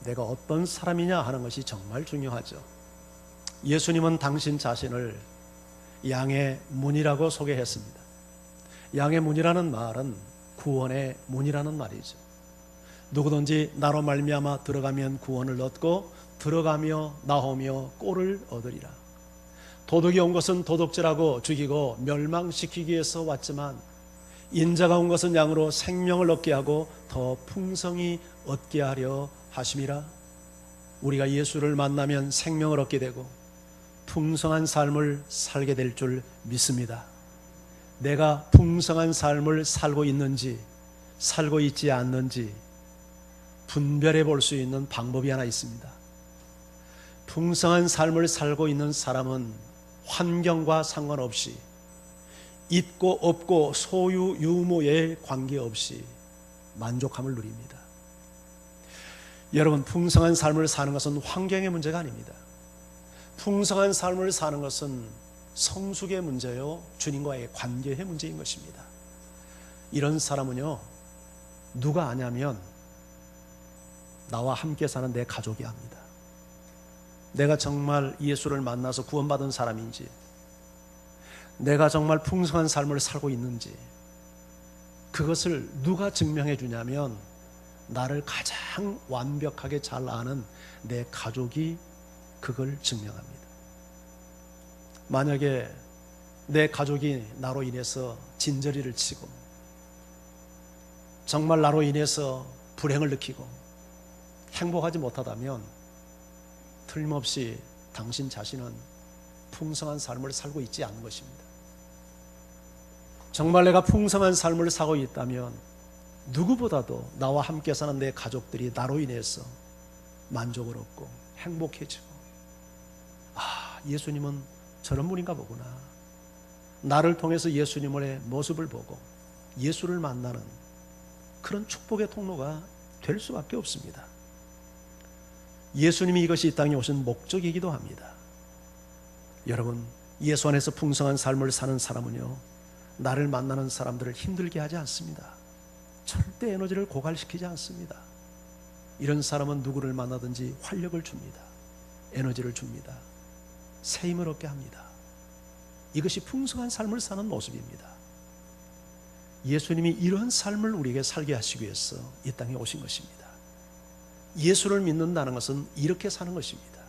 내가 어떤 사람이냐 하는 것이 정말 중요하죠. 예수님은 당신 자신을 양의 문이라고 소개했습니다. 양의 문이라는 말은 구원의 문이라는 말이죠. 누구든지 나로 말미암아 들어가면 구원을 얻고 들어가며 나오며 꼴을 얻으리라. 도둑이 온 것은 도둑질하고 죽이고 멸망시키기 위해서 왔지만 인자가 온 것은 양으로 생명을 얻게 하고 더 풍성히 얻게 하려 하심이라. 우리가 예수를 만나면 생명을 얻게 되고 풍성한 삶을 살게 될 줄 믿습니다. 내가 풍성한 삶을 살고 있는지 살고 있지 않는지 분별해 볼 수 있는 방법이 하나 있습니다. 풍성한 삶을 살고 있는 사람은 환경과 상관없이 있고 없고 소유 유무에 관계없이 만족함을 누립니다. 여러분, 풍성한 삶을 사는 것은 환경의 문제가 아닙니다. 풍성한 삶을 사는 것은 성숙의 문제요, 주님과의 관계의 문제인 것입니다. 이런 사람은요, 누가 아냐면 나와 함께 사는 내 가족이 압니다. 내가 정말 예수를 만나서 구원받은 사람인지, 내가 정말 풍성한 삶을 살고 있는지, 그것을 누가 증명해 주냐면 나를 가장 완벽하게 잘 아는 내 가족이 그걸 증명합니다. 만약에 내 가족이 나로 인해서 진저리를 치고 정말 나로 인해서 불행을 느끼고 행복하지 못하다면 틀림없이 당신 자신은 풍성한 삶을 살고 있지 않는 것입니다. 정말 내가 풍성한 삶을 살고 있다면 누구보다도 나와 함께 사는 내 가족들이 나로 인해서 만족을 얻고 행복해지고, 아, 예수님은 저런 분인가 보구나, 나를 통해서 예수님의 모습을 보고 예수를 만나는 그런 축복의 통로가 될 수밖에 없습니다. 예수님이 이것이 이 땅에 오신 목적이기도 합니다. 여러분, 예수 안에서 풍성한 삶을 사는 사람은요, 나를 만나는 사람들을 힘들게 하지 않습니다. 절대 에너지를 고갈시키지 않습니다. 이런 사람은 누구를 만나든지 활력을 줍니다. 에너지를 줍니다. 새 힘을 얻게 합니다. 이것이 풍성한 삶을 사는 모습입니다. 예수님이 이런 삶을 우리에게 살게 하시기 위해서 이 땅에 오신 것입니다. 예수를 믿는다는 것은 이렇게 사는 것입니다.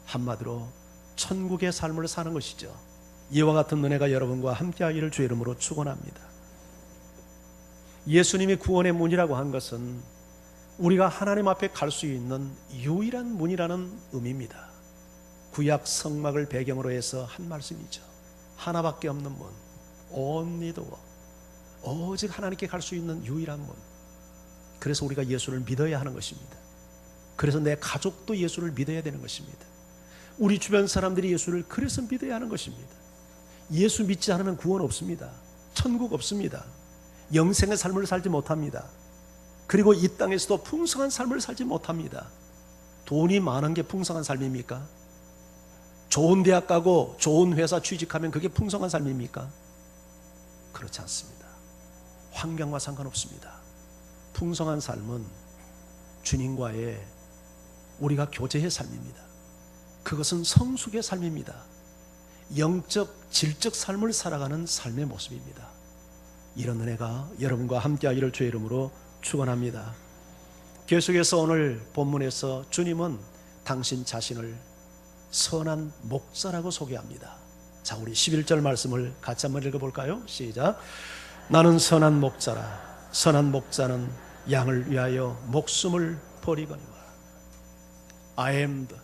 한마디로 천국의 삶을 사는 것이죠. 이와 같은 은혜가 여러분과 함께하기를 주의 이름으로 축원합니다. 예수님이 구원의 문이라고 한 것은 우리가 하나님 앞에 갈 수 있는 유일한 문이라는 의미입니다. 구약 성막을 배경으로 해서 한 말씀이죠. 하나밖에 없는 문, only the way, 오직 하나님께 갈 수 있는 유일한 문. 그래서 우리가 예수를 믿어야 하는 것입니다. 그래서 내 가족도 예수를 믿어야 되는 것입니다. 우리 주변 사람들이 예수를 그래서 믿어야 하는 것입니다. 예수 믿지 않으면 구원 없습니다. 천국 없습니다. 영생의 삶을 살지 못합니다. 그리고 이 땅에서도 풍성한 삶을 살지 못합니다. 돈이 많은 게 풍성한 삶입니까? 좋은 대학 가고 좋은 회사 취직하면 그게 풍성한 삶입니까? 그렇지 않습니다. 환경과 상관없습니다. 풍성한 삶은 주님과의 우리가 교제의 삶입니다. 그것은 성숙의 삶입니다. 영적, 질적 삶을 살아가는 삶의 모습입니다. 이런 은혜가 여러분과 함께하기를 주의 이름으로 축원합니다. 계속해서 오늘 본문에서 주님은 당신 자신을 선한 목자라고 소개합니다. 자, 우리 11절 말씀을 같이 한번 읽어볼까요? 시작. 나는 선한 목자라. 선한 목자는 양을 위하여 목숨을 버리거니와. I am the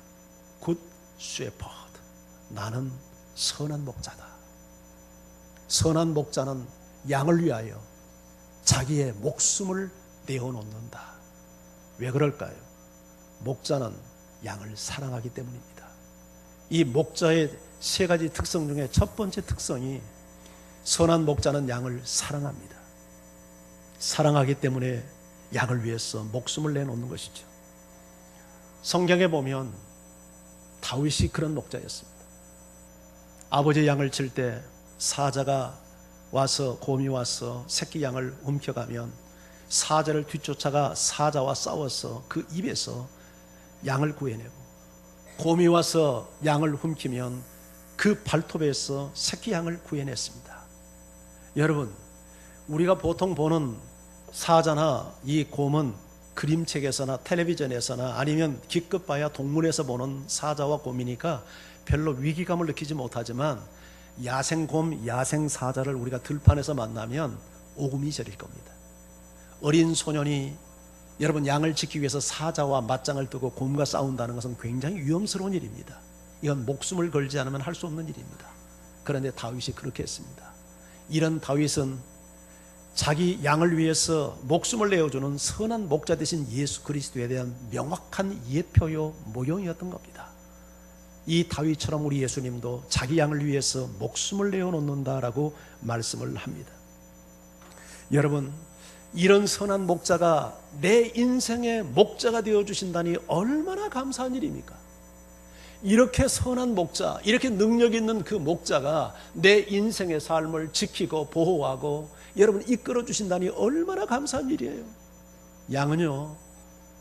good shepherd. 나는 선한 목자다. 선한 목자는 양을 위하여 자기의 목숨을 내어놓는다. 왜 그럴까요? 목자는 양을 사랑하기 때문입니다. 이 목자의 세 가지 특성 중에 첫 번째 특성이 선한 목자는 양을 사랑합니다. 사랑하기 때문에 양을 위해서 목숨을 내놓는 것이죠. 성경에 보면 다윗이 그런 목자였습니다. 아버지 양을 칠 때 사자가 와서, 곰이 와서 새끼 양을 움켜가면 사자를 뒤쫓아가 사자와 싸워서 그 입에서 양을 구해내고, 곰이 와서 양을 훔치면 그 발톱에서 새끼 양을 구해냈습니다. 여러분, 우리가 보통 보는 사자나 이 곰은 그림책에서나 텔레비전에서나 아니면 기껏 봐야 동물에서 보는 사자와 곰이니까 별로 위기감을 느끼지 못하지만, 야생곰, 야생사자를 우리가 들판에서 만나면 오금이 저릴 겁니다. 어린 소년이 여러분 양을 지키기 위해서 사자와 맞짱을 뜨고 곰과 싸운다는 것은 굉장히 위험스러운 일입니다. 이건 목숨을 걸지 않으면 할 수 없는 일입니다. 그런데 다윗이 그렇게 했습니다. 이런 다윗은 자기 양을 위해서 목숨을 내어주는 선한 목자 되신 예수 그리스도에 대한 명확한 예표요 모형이었던 겁니다. 이 다윗처럼 우리 예수님도 자기 양을 위해서 목숨을 내어놓는다라고 말씀을 합니다. 여러분, 이런 선한 목자가 내 인생의 목자가 되어주신다니 얼마나 감사한 일입니까? 이렇게 선한 목자, 이렇게 능력 있는 그 목자가 내 인생의 삶을 지키고 보호하고 여러분 이끌어 주신다니 얼마나 감사한 일이에요. 양은요,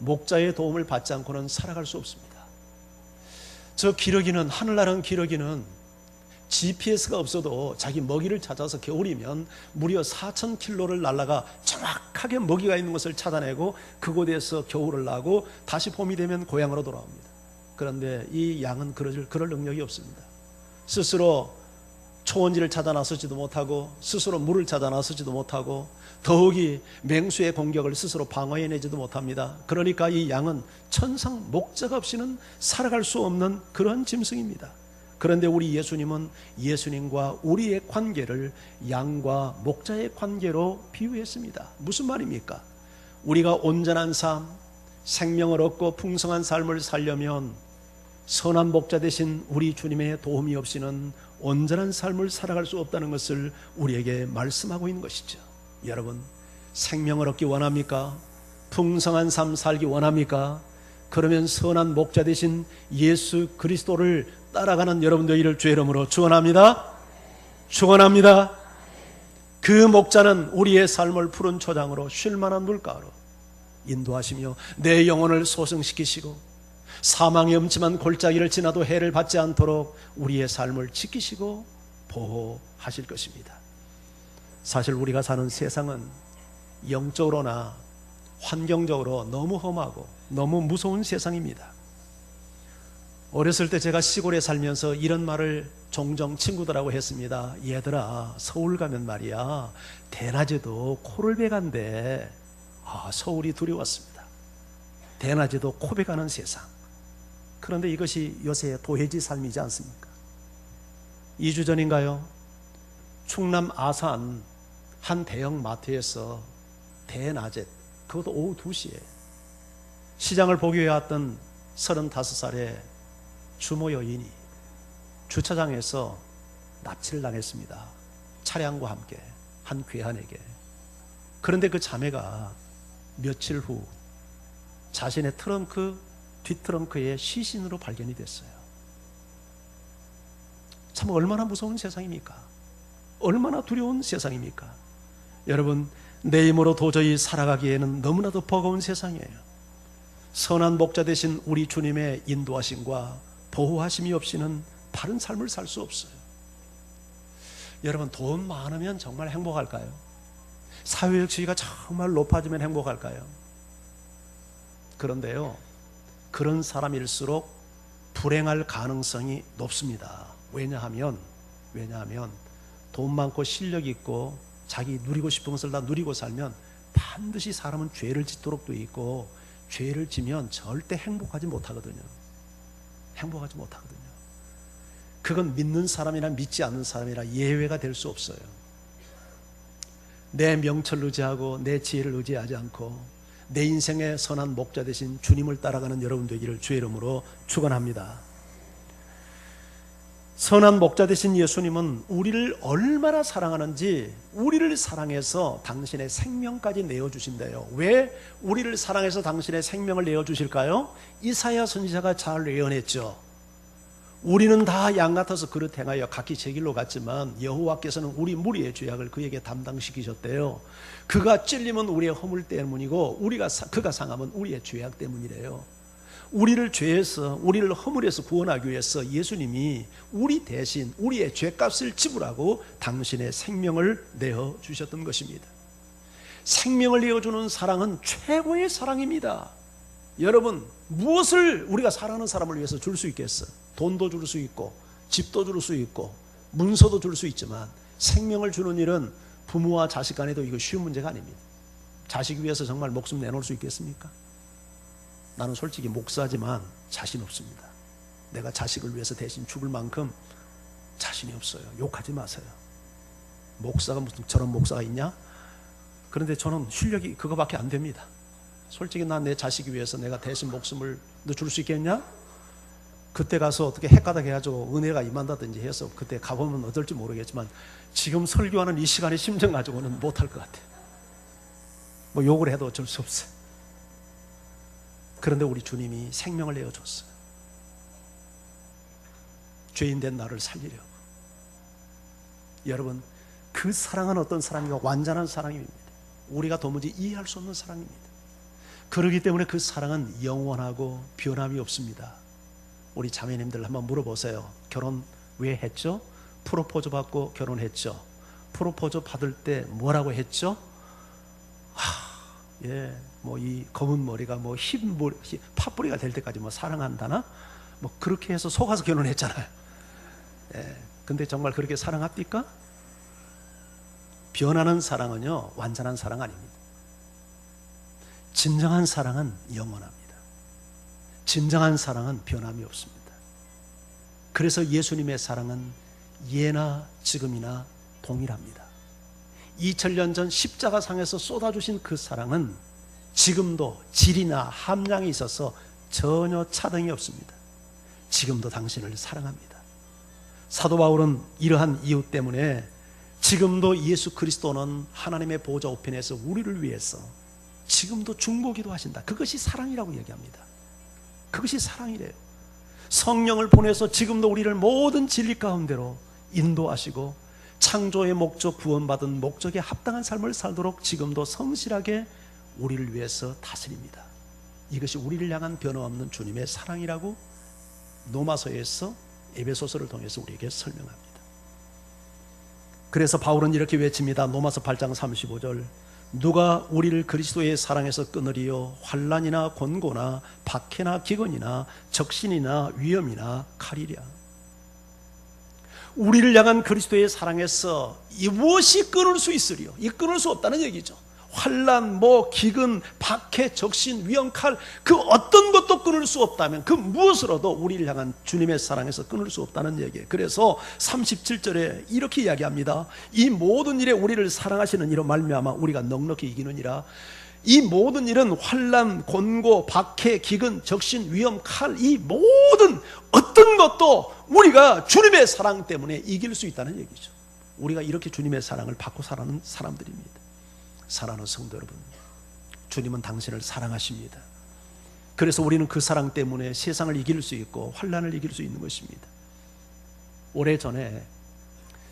목자의 도움을 받지 않고는 살아갈 수 없습니다. 저 기러기는, 하늘나는 기러기는 GPS가 없어도 자기 먹이를 찾아서 겨울이면 무려 4,000km를 날아가 정확하게 먹이가 있는 것을 찾아내고 그곳에서 겨울을 나고 다시 봄이 되면 고향으로 돌아옵니다. 그런데 이 양은 그럴 능력이 없습니다. 스스로 초원지를 찾아 나서지도 못하고 스스로 물을 찾아 나서지도 못하고 더욱이 맹수의 공격을 스스로 방어해내지도 못합니다. 그러니까 이 양은 천상 목자가 없이는 살아갈 수 없는 그런 짐승입니다. 그런데 우리 예수님은 예수님과 우리의 관계를 양과 목자의 관계로 비유했습니다. 무슨 말입니까? 우리가 온전한 삶, 생명을 얻고 풍성한 삶을 살려면 선한 목자 되신 우리 주님의 도움이 없이는 온전한 삶을 살아갈 수 없다는 것을 우리에게 말씀하고 있는 것이죠. 여러분, 생명을 얻기 원합니까? 풍성한 삶 살기 원합니까? 그러면 선한 목자 되신 예수 그리스도를 따라가는 여러분들을 주의 이름으로 축원합니다. 축원합니다. 그 목자는 우리의 삶을 푸른 초장으로 쉴만한 물가로 인도하시며 내 영혼을 소생시키시고 사망의 음침한 골짜기를 지나도 해를 받지 않도록 우리의 삶을 지키시고 보호하실 것입니다. 사실 우리가 사는 세상은 영적으로나 환경적으로 너무 험하고 너무 무서운 세상입니다. 어렸을 때 제가 시골에 살면서 이런 말을 종종 친구들하고 했습니다. 얘들아, 서울 가면 말이야 대낮에도 코를 베간대. 서울이 두려웠습니다. 대낮에도 코 베가는 세상. 그런데 이것이 요새 도해지 삶이지 않습니까? 2주 전인가요? 충남 아산 한 대형 마트에서 대낮에, 그것도 오후 2시에 시장을 보기 위해 왔던 35살의 주모 여인이 주차장에서 납치를 당했습니다. 차량과 함께 한 괴한에게. 그런데 그 자매가 며칠 후 자신의 뒷트렁크에 시신으로 발견이 됐어요. 참 얼마나 무서운 세상입니까? 얼마나 두려운 세상입니까? 여러분, 내 힘으로 도저히 살아가기에는 너무나도 버거운 세상이에요. 선한 목자 되신 우리 주님의 인도하심과 보호하심이 없이는 바른 삶을 살 수 없어요. 여러분, 돈 많으면 정말 행복할까요? 사회적 지위가 정말 높아지면 행복할까요? 그런데요, 그런 사람일수록 불행할 가능성이 높습니다. 왜냐하면 돈 많고 실력 있고 자기 누리고 싶은 것을 다 누리고 살면 반드시 사람은 죄를 짓도록 돼 있고 죄를 지면 절대 행복하지 못하거든요. 그건 믿는 사람이나 믿지 않는 사람이라 예외가 될 수 없어요. 내 명철을 의지하고 내 지혜를 의지하지 않고 내 인생의 선한 목자 되신 주님을 따라가는 여러분 되기를 주의 이름으로 축원합니다. 선한 목자 되신 예수님은 우리를 얼마나 사랑하는지 우리를 사랑해서 당신의 생명까지 내어주신대요. 왜 우리를 사랑해서 당신의 생명을 내어주실까요? 이사야 선지자가 잘 예언했죠. 우리는 다 양 같아서 그릇 행하여 각기 제 길로 갔지만 여호와께서는 우리 무리의 죄악을 그에게 담당시키셨대요. 그가 찔림은 우리의 허물 때문이고 그가 상함은 우리의 죄악 때문이래요. 우리를 죄에서, 우리를 허물에서 구원하기 위해서 예수님이 우리 대신 우리의 죄값을 지불하고 당신의 생명을 내어 주셨던 것입니다. 생명을 내어주는 사랑은 최고의 사랑입니다. 여러분, 무엇을 우리가 사랑하는 사람을 위해서 줄 수 있겠어? 돈도 줄 수 있고 집도 줄 수 있고 문서도 줄 수 있지만 생명을 주는 일은 부모와 자식 간에도 이거 쉬운 문제가 아닙니다. 자식 위해서 정말 목숨 내놓을 수 있겠습니까? 나는 솔직히 목사지만 자신 없습니다. 내가 자식을 위해서 대신 죽을 만큼 자신이 없어요. 욕하지 마세요. 목사가 무슨 저런 목사가 있냐? 그런데 저는 실력이 그거밖에 안 됩니다. 솔직히 난 내 자식을 위해서 내가 대신 목숨을 너 줄 수 있겠냐? 그때 가서 어떻게 헷가닥 해가지고 은혜가 임한다든지 해서 그때 가보면 어떨지 모르겠지만 지금 설교하는 이 시간의 심정 가지고는 못할 것 같아요. 뭐 욕을 해도 어쩔 수 없어요. 그런데 우리 주님이 생명을 내어줬어요. 죄인된 나를 살리려고. 여러분, 그 사랑은 어떤 사랑인가? 완전한 사랑입니다. 우리가 도무지 이해할 수 없는 사랑입니다. 그렇기 때문에 그 사랑은 영원하고 변함이 없습니다. 우리 자매님들 한번 물어보세요. 결혼 왜 했죠? 프로포즈 받고 결혼했죠. 프로포즈 받을 때 뭐라고 했죠? 뭐 이 검은 머리가 뭐 흰 머리, 팥뿌리가 될 때까지 뭐 사랑한다나? 뭐 그렇게 해서 속아서 결혼했잖아요. 근데 정말 그렇게 사랑합니까? 변하는 사랑은요, 완전한 사랑 아닙니다. 진정한 사랑은 영원합니다. 진정한 사랑은 변함이 없습니다. 그래서 예수님의 사랑은 예나 지금이나 동일합니다. 2000년 전 십자가상에서 쏟아주신 그 사랑은 지금도 질이나 함량이 있어서 전혀 차등이 없습니다. 지금도 당신을 사랑합니다. 사도 바울은 이러한 이유 때문에 지금도 예수 그리스도는 하나님의 보좌 우편에서 우리를 위해서 지금도 중보기도 하신다. 그것이 사랑이라고 얘기합니다. 그것이 사랑이래요. 성령을 보내서 지금도 우리를 모든 진리 가운데로 인도하시고 창조의 목적, 구원받은 목적에 합당한 삶을 살도록 지금도 성실하게 우리를 위해서 다스립니다. 이것이 우리를 향한 변함없는 주님의 사랑이라고 로마서에서 에베소서를 통해서 우리에게 설명합니다. 그래서 바울은 이렇게 외칩니다. 로마서 8장 35절, 누가 우리를 그리스도의 사랑에서 끊으리요? 환난이나 곤고나 박해나 기근이나 적신이나 위험이나 칼이랴. 우리를 향한 그리스도의 사랑에서 무엇이 끊을 수 있으리요? 이 끊을 수 없다는 얘기죠. 환난, 기근, 박해, 적신, 위험, 칼, 그 어떤 것도 끊을 수 없다면 그 무엇으로도 우리를 향한 주님의 사랑에서 끊을 수 없다는 얘기예요. 그래서 37절에 이렇게 이야기합니다. 이 모든 일에 우리를 사랑하시는 이로 말미암아 우리가 넉넉히 이기느니라. 이 모든 일은 환난, 곤고, 박해, 기근, 적신, 위험, 칼, 이 모든 어떤 것도 우리가 주님의 사랑 때문에 이길 수 있다는 얘기죠. 우리가 이렇게 주님의 사랑을 받고 살아가는 사람들입니다. 사랑하는 성도 여러분, 주님은 당신을 사랑하십니다. 그래서 우리는 그 사랑 때문에 세상을 이길 수 있고 환난을 이길 수 있는 것입니다. 오래전에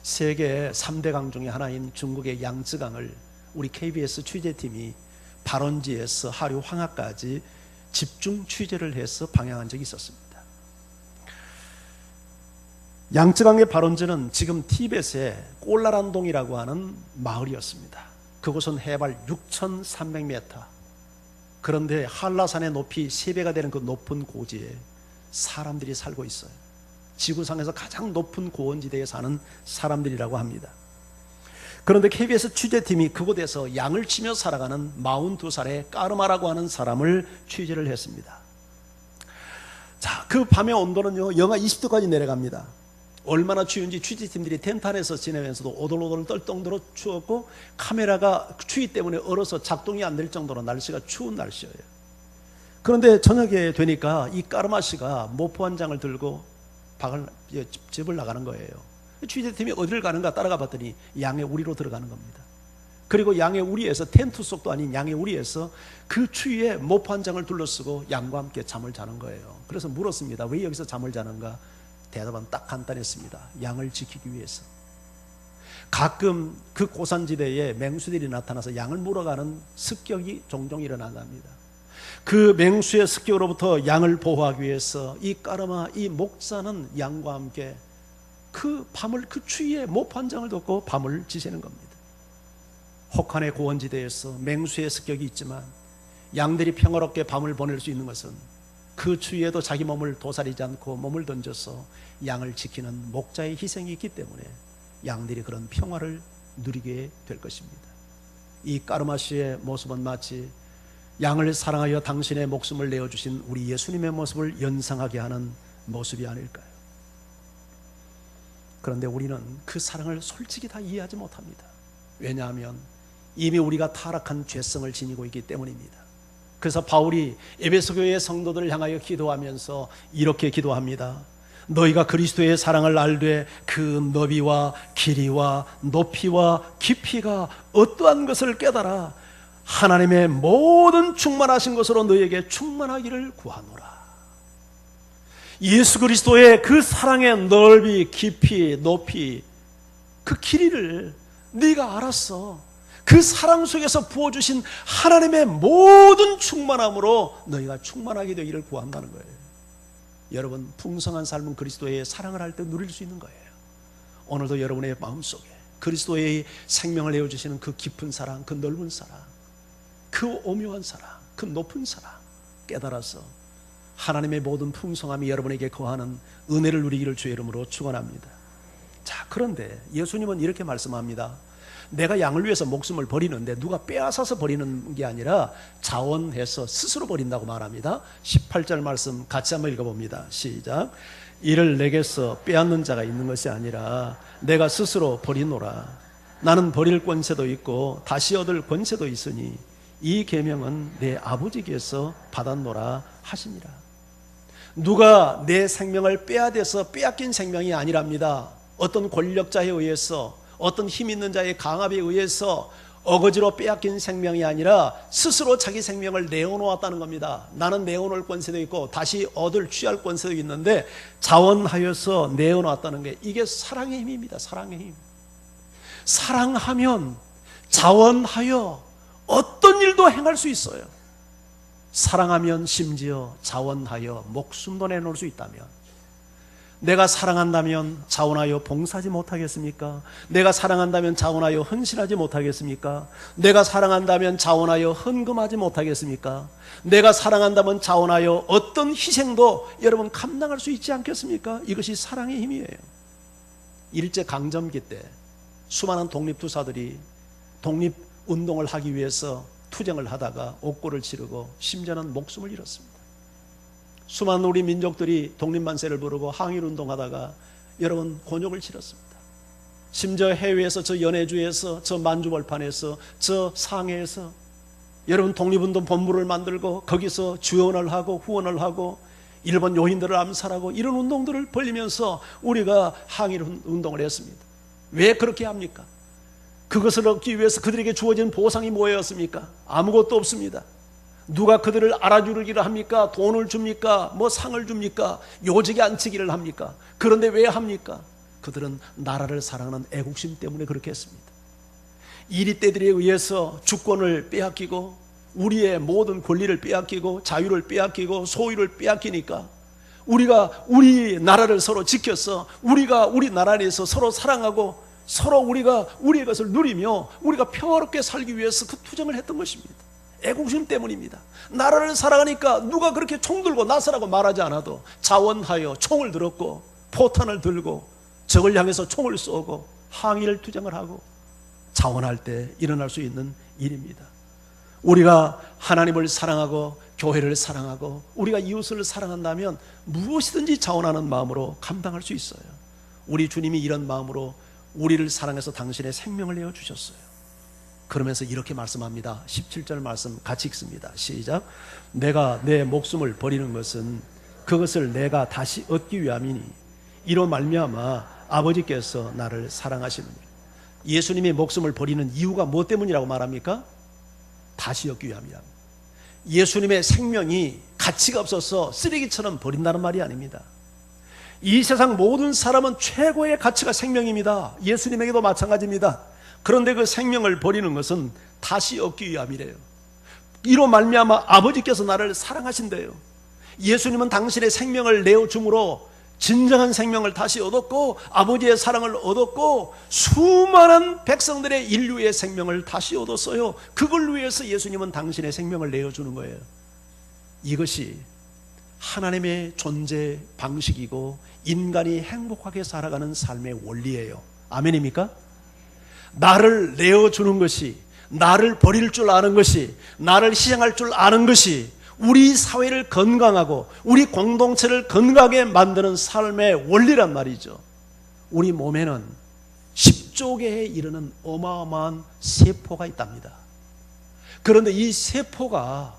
세계 3대 강 중에 하나인 중국의 양쯔강을 우리 KBS 취재팀이 발원지에서 하류 황하까지 집중 취재를 해서 방영한 적이 있었습니다. 양쯔강의 발원지는 지금 티벳의 꼴라란동이라고 하는 마을이었습니다. 그곳은 해발 6,300m, 그런데 한라산의 높이 3배가 되는 그 높은 고지에 사람들이 살고 있어요. 지구상에서 가장 높은 고원지대에 사는 사람들이라고 합니다. 그런데 KBS 취재팀이 그곳에서 양을 치며 살아가는 42살의 까르마라고 하는 사람을 취재를 했습니다. 자, 그 밤의 온도는요 영하 20도까지 내려갑니다. 얼마나 추운지 취재팀들이 텐트 안에서 지내면서도 오돌오돌 떨 정도로 추웠고 카메라가 추위 때문에 얼어서 작동이 안 될 정도로 날씨가 추운 날씨예요. 그런데 저녁에 되니까 이 까르마 씨가 모포 한 장을 들고 집을 나가는 거예요. 취재팀이 어디를 가는가 따라가 봤더니 양의 우리로 들어가는 겁니다. 그리고 양의 우리에서, 텐트 속도 아닌 양의 우리에서 그 추위에 모포 한 장을 둘러쓰고 양과 함께 잠을 자는 거예요. 그래서 물었습니다. 왜 여기서 잠을 자는가? 대답은 딱 간단했습니다. 양을 지키기 위해서. 가끔 그 고산지대에 맹수들이 나타나서 양을 물어가는 습격이 종종 일어난답니다. 그 맹수의 습격으로부터 양을 보호하기 위해서 이 까르마, 이 목자는 양과 함께 그 밤을, 그 추위에 못 판장을 덮고 밤을 지새는 겁니다. 혹한의 고원지대에서 맹수의 습격이 있지만 양들이 평화롭게 밤을 보낼 수 있는 것은 그 추위에도 자기 몸을 도사리지 않고 몸을 던져서 양을 지키는 목자의 희생이 있기 때문에 양들이 그런 평화를 누리게 될 것입니다. 이 까르마시의 모습은 마치 양을 사랑하여 당신의 목숨을 내어주신 우리 예수님의 모습을 연상하게 하는 모습이 아닐까요? 그런데 우리는 그 사랑을 솔직히 다 이해하지 못합니다. 왜냐하면 이미 우리가 타락한 죄성을 지니고 있기 때문입니다. 그래서 바울이 에베소 교회의 성도들을 향하여 기도하면서 이렇게 기도합니다. 너희가 그리스도의 사랑을 알되 그 너비와 길이와 높이와 깊이가 어떠한 것을 깨달아 하나님의 모든 충만하신 것으로 너희에게 충만하기를 구하노라. 예수 그리스도의 그 사랑의 넓이, 깊이, 높이, 그 길이를 네가 알았어. 그 사랑 속에서 부어주신 하나님의 모든 충만함으로 너희가 충만하게 되기를 구한다는 거예요. 여러분, 풍성한 삶은 그리스도의 사랑을 할 때 누릴 수 있는 거예요. 오늘도 여러분의 마음속에 그리스도의 생명을 내어주시는 그 깊은 사랑, 그 넓은 사랑, 그 오묘한 사랑, 그 높은 사랑 깨달아서 하나님의 모든 풍성함이 여러분에게 거하는 은혜를 누리기를 주의 이름으로 축원합니다. 자, 그런데 예수님은 이렇게 말씀합니다. 내가 양을 위해서 목숨을 버리는데 누가 빼앗아서 버리는 게 아니라 자원해서 스스로 버린다고 말합니다. 18절 말씀 같이 한번 읽어봅니다. 시작. 이를 내게서 빼앗는 자가 있는 것이 아니라 내가 스스로 버리노라. 나는 버릴 권세도 있고 다시 얻을 권세도 있으니 이 계명은 내 아버지께서 받았노라 하시니라. 누가 내 생명을 빼앗아서 빼앗긴 생명이 아니랍니다. 어떤 권력자에 의해서, 어떤 힘 있는 자의 강압에 의해서 어거지로 빼앗긴 생명이 아니라 스스로 자기 생명을 내어놓았다는 겁니다. 나는 내어놓을 권세도 있고 다시 취할 권세도 있는데 자원하여서 내어놓았다는 게, 이게 사랑의 힘입니다. 사랑의 힘. 사랑하면 자원하여 어떤 일도 행할 수 있어요. 사랑하면 심지어 자원하여 목숨도 내놓을 수 있다면, 내가 사랑한다면 자원하여 봉사하지 못하겠습니까? 내가 사랑한다면 자원하여 헌신하지 못하겠습니까? 내가 사랑한다면 자원하여 헌금하지 못하겠습니까? 내가 사랑한다면 자원하여 어떤 희생도 여러분 감당할 수 있지 않겠습니까? 이것이 사랑의 힘이에요. 일제강점기 때 수많은 독립투사들이 독립운동을 하기 위해서 투쟁을 하다가 옥고를 치르고 심지어는 목숨을 잃었습니다. 수많은 우리 민족들이 독립만세를 부르고 항일운동하다가 여러분 곤욕을 치렀습니다. 심지어 해외에서, 저 연해주에서, 저 만주벌판에서, 저 상해에서 여러분 독립운동 본부를 만들고 거기서 지원을 하고 후원을 하고 일본 요인들을 암살하고 이런 운동들을 벌이면서 우리가 항일운동을 했습니다. 왜 그렇게 합니까? 그것을 얻기 위해서 그들에게 주어진 보상이 뭐였습니까? 아무것도 없습니다. 누가 그들을 알아주기를 합니까? 돈을 줍니까? 뭐 상을 줍니까? 요직에 앉히기를 합니까? 그런데 왜 합니까? 그들은 나라를 사랑하는 애국심 때문에 그렇게 했습니다. 이리떼들에 의해서 주권을 빼앗기고 우리의 모든 권리를 빼앗기고 자유를 빼앗기고 소유를 빼앗기니까 우리가 우리 나라를 서로 지켜서 우리가 우리 나라 안에서 서로 사랑하고 서로 우리가 우리의 것을 누리며 우리가 평화롭게 살기 위해서 그 투쟁을 했던 것입니다. 애국심 때문입니다. 나라를 사랑하니까 누가 그렇게 총 들고 나서라고 말하지 않아도 자원하여 총을 들었고 포탄을 들고 적을 향해서 총을 쏘고 항일 투쟁을 하고 자원할 때 일어날 수 있는 일입니다. 우리가 하나님을 사랑하고 교회를 사랑하고 우리가 이웃을 사랑한다면 무엇이든지 자원하는 마음으로 감당할 수 있어요. 우리 주님이 이런 마음으로 우리를 사랑해서 당신의 생명을 내어주셨어요. 그러면서 이렇게 말씀합니다. 17절 말씀 같이 읽습니다. 시작. 내가 내 목숨을 버리는 것은 그것을 내가 다시 얻기 위함이니 이로 말미암아 아버지께서 나를 사랑하시느니. 예수님이 목숨을 버리는 이유가 무엇 때문이라고 말합니까? 다시 얻기 위함이라. 예수님의 생명이 가치가 없어서 쓰레기처럼 버린다는 말이 아닙니다. 이 세상 모든 사람은 최고의 가치가 생명입니다. 예수님에게도 마찬가지입니다. 그런데 그 생명을 버리는 것은 다시 얻기 위함이래요. 이로 말미암아 아버지께서 나를 사랑하신대요. 예수님은 당신의 생명을 내어줌으로 진정한 생명을 다시 얻었고 아버지의 사랑을 얻었고 수많은 백성들의 인류의 생명을 다시 얻었어요. 그걸 위해서 예수님은 당신의 생명을 내어주는 거예요. 이것이 하나님의 존재 방식이고 인간이 행복하게 살아가는 삶의 원리예요. 아멘입니까? 나를 내어주는 것이, 나를 버릴 줄 아는 것이, 나를 희생할 줄 아는 것이 우리 사회를 건강하고 우리 공동체를 건강하게 만드는 삶의 원리란 말이죠. 우리 몸에는 10조 개에 이르는 어마어마한 세포가 있답니다. 그런데 이 세포가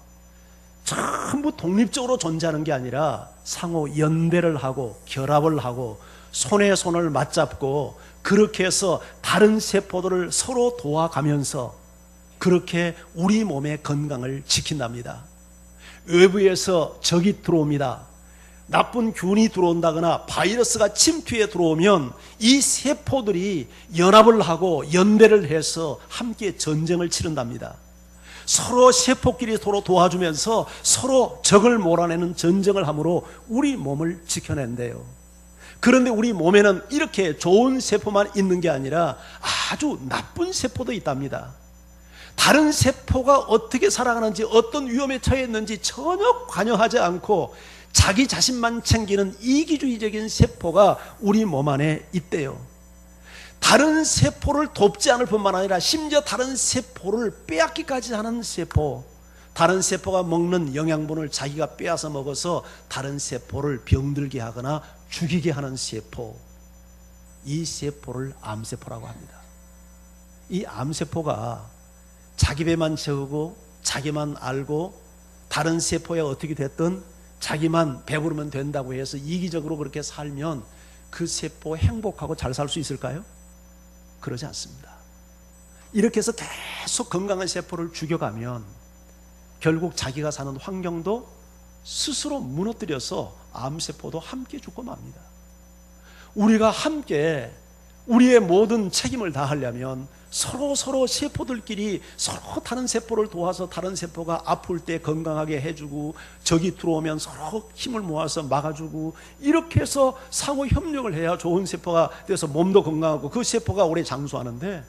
전부 독립적으로 존재하는 게 아니라 상호 연대를 하고 결합을 하고 손에 손을 맞잡고 그렇게 해서 다른 세포들을 서로 도와가면서 그렇게 우리 몸의 건강을 지킨답니다. 외부에서 적이 들어옵니다. 나쁜 균이 들어온다거나 바이러스가 침투해 들어오면 이 세포들이 연합을 하고 연대를 해서 함께 전쟁을 치른답니다. 서로 세포끼리 서로 도와주면서 서로 적을 몰아내는 전쟁을 함으로 우리 몸을 지켜낸대요. 그런데 우리 몸에는 이렇게 좋은 세포만 있는 게 아니라 아주 나쁜 세포도 있답니다. 다른 세포가 어떻게 살아가는지 어떤 위험에 처해 있는지 전혀 관여하지 않고 자기 자신만 챙기는 이기주의적인 세포가 우리 몸 안에 있대요. 다른 세포를 돕지 않을 뿐만 아니라 심지어 다른 세포를 빼앗기까지 하는 세포, 다른 세포가 먹는 영양분을 자기가 빼앗아 먹어서 다른 세포를 병들게 하거나 죽이게 하는 세포, 이 세포를 암세포라고 합니다. 이 암세포가 자기 배만 채우고 자기만 알고 다른 세포에 어떻게 됐든 자기만 배부르면 된다고 해서 이기적으로 그렇게 살면 그 세포 행복하고 잘 살 수 있을까요? 그러지 않습니다. 이렇게 해서 계속 건강한 세포를 죽여가면 결국 자기가 사는 환경도 스스로 무너뜨려서 암세포도 함께 죽고 맙니다. 우리가 함께 우리의 모든 책임을 다하려면 서로 세포들끼리 서로 다른 세포를 도와서 다른 세포가 아플 때 건강하게 해주고 적이 들어오면 서로 힘을 모아서 막아주고 이렇게 해서 상호 협력을 해야 좋은 세포가 돼서 몸도 건강하고 그 세포가 오래 장수하는데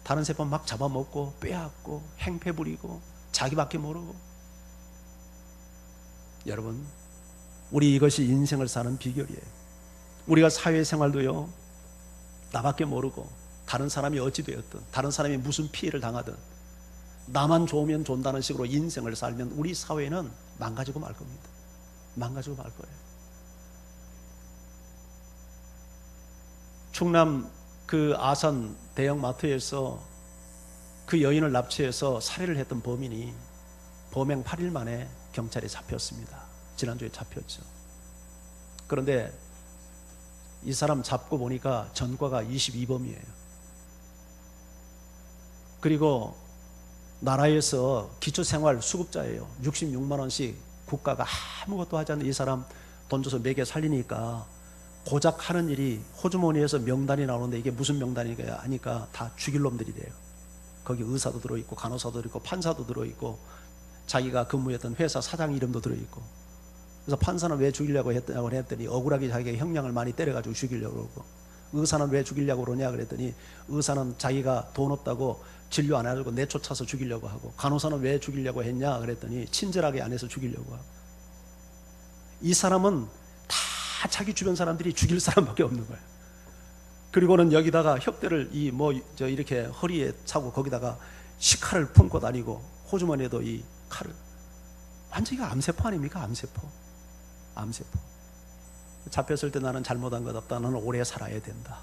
다른 세포 막 잡아먹고 빼앗고 행패 부리고 자기밖에 모르고. 여러분, 우리 이것이 인생을 사는 비결이에요. 우리가 사회생활도요, 나밖에 모르고 다른 사람이 어찌 되었든 다른 사람이 무슨 피해를 당하든 나만 좋으면 좋다는 식으로 인생을 살면 우리 사회는 망가지고 말 겁니다. 망가지고 말 거예요. 충남 그 아산 대형 마트에서 그 여인을 납치해서 살해를 했던 범인이 범행 8일 만에 경찰에 잡혔습니다. 지난주에 잡혔죠. 그런데 이 사람 잡고 보니까 전과가 22범이에요. 그리고 나라에서 기초생활 수급자예요. 66만 원씩 국가가 아무것도 하지 않는 이 사람 돈 줘서 먹여 살리니까 고작 하는 일이 호주머니에서 명단이 나오는데 이게 무슨 명단인가 하니까 다 죽일 놈들이래요. 거기 의사도 들어있고 간호사도 들어있고 판사도 들어있고 자기가 근무했던 회사 사장 이름도 들어있고. 그래서 판사는 왜 죽이려고 했더니 억울하게 자기가 형량을 많이 때려가지고 죽이려고 그러고, 의사는 왜 죽이려고 그러냐 그랬더니 의사는 자기가 돈 없다고 진료 안 해주고 내쫓아서 죽이려고 하고, 간호사는 왜 죽이려고 했냐 그랬더니 친절하게 안 해서 죽이려고 하고. 이 사람은 다 자기 주변 사람들이 죽일 사람밖에 없는 거예요. 그리고는 여기다가 혁대를 이렇게 허리에 차고 거기다가 식칼을 품고 다니고 호주머니에도 이 칼을. 완전히 암세포 아닙니까? 암세포. 잡혔을 때 나는 잘못한 것 없다. 나는 오래 살아야 된다.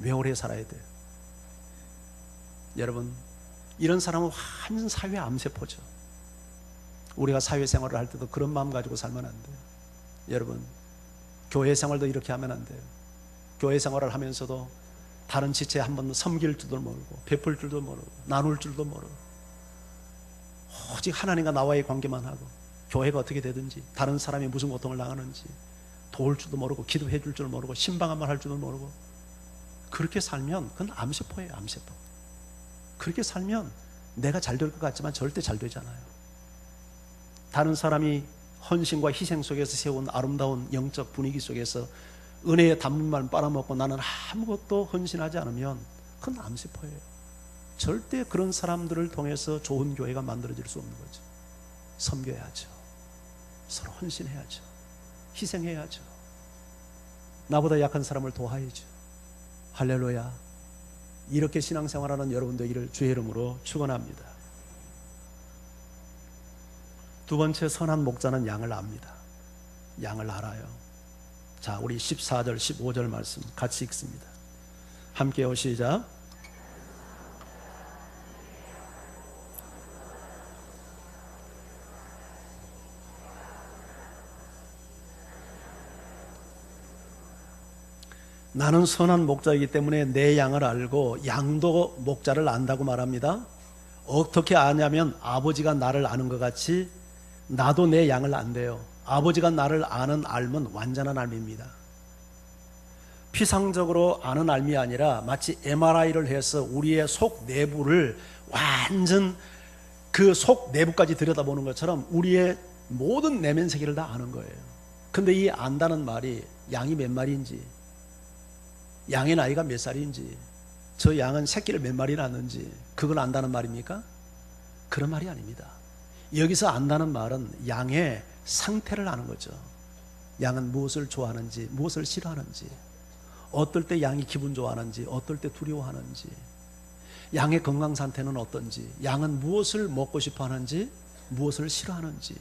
왜 오래 살아야 돼요? 여러분, 이런 사람은 완전 사회 암세포죠. 우리가 사회생활을 할 때도 그런 마음 가지고 살면 안 돼요. 여러분, 교회 생활도 이렇게 하면 안 돼요. 교회 생활을 하면서도 다른 지체에 한번 섬길 줄도 모르고 베풀 줄도 모르고 나눌 줄도 모르고 오직 하나님과 나와의 관계만 하고 교회가 어떻게 되든지 다른 사람이 무슨 고통을 당하는지 도울 줄도 모르고 기도해 줄 줄 모르고 신방 한번 할 줄도 모르고 그렇게 살면 그건 암세포예요. 암세포. 그렇게 살면 내가 잘 될 것 같지만 절대 잘 되잖아요. 다른 사람이 헌신과 희생 속에서 세운 아름다운 영적 분위기 속에서 은혜의 단물만 빨아먹고 나는 아무것도 헌신하지 않으면 그건 암세포예요. 절대 그런 사람들을 통해서 좋은 교회가 만들어질 수 없는 거죠. 섬겨야죠. 서로 헌신해야죠. 희생해야죠. 나보다 약한 사람을 도와야죠. 할렐루야. 이렇게 신앙생활하는 여러분 되기를 주의 이름으로 축원합니다. 두 번째, 선한 목자는 양을 압니다. 양을 알아요. 자, 우리 14절 15절 말씀 같이 읽습니다. 함께요. 시작. 나는 선한 목자이기 때문에 내 양을 알고 양도 목자를 안다고 말합니다. 어떻게 아냐면 아버지가 나를 아는 것 같이 나도 내 양을 안대요. 아버지가 나를 아는 알면 완전한 알미입니다. 피상적으로 아는 알미 아니라 마치 MRI를 해서 우리의 속 내부를 완전 그 속 내부까지 들여다보는 것처럼 우리의 모든 내면 세계를 다 아는 거예요. 근데 이 안다는 말이 양이 몇 마리인지, 양의 나이가 몇 살인지, 저 양은 새끼를 몇 마리 낳는지 그걸 안다는 말입니까? 그런 말이 아닙니다. 여기서 안다는 말은 양의 상태를 아는 거죠. 양은 무엇을 좋아하는지, 무엇을 싫어하는지, 어떨 때 양이 기분 좋아하는지, 어떨 때 두려워하는지, 양의 건강 상태는 어떤지, 양은 무엇을 먹고 싶어 하는지, 무엇을 싫어하는지,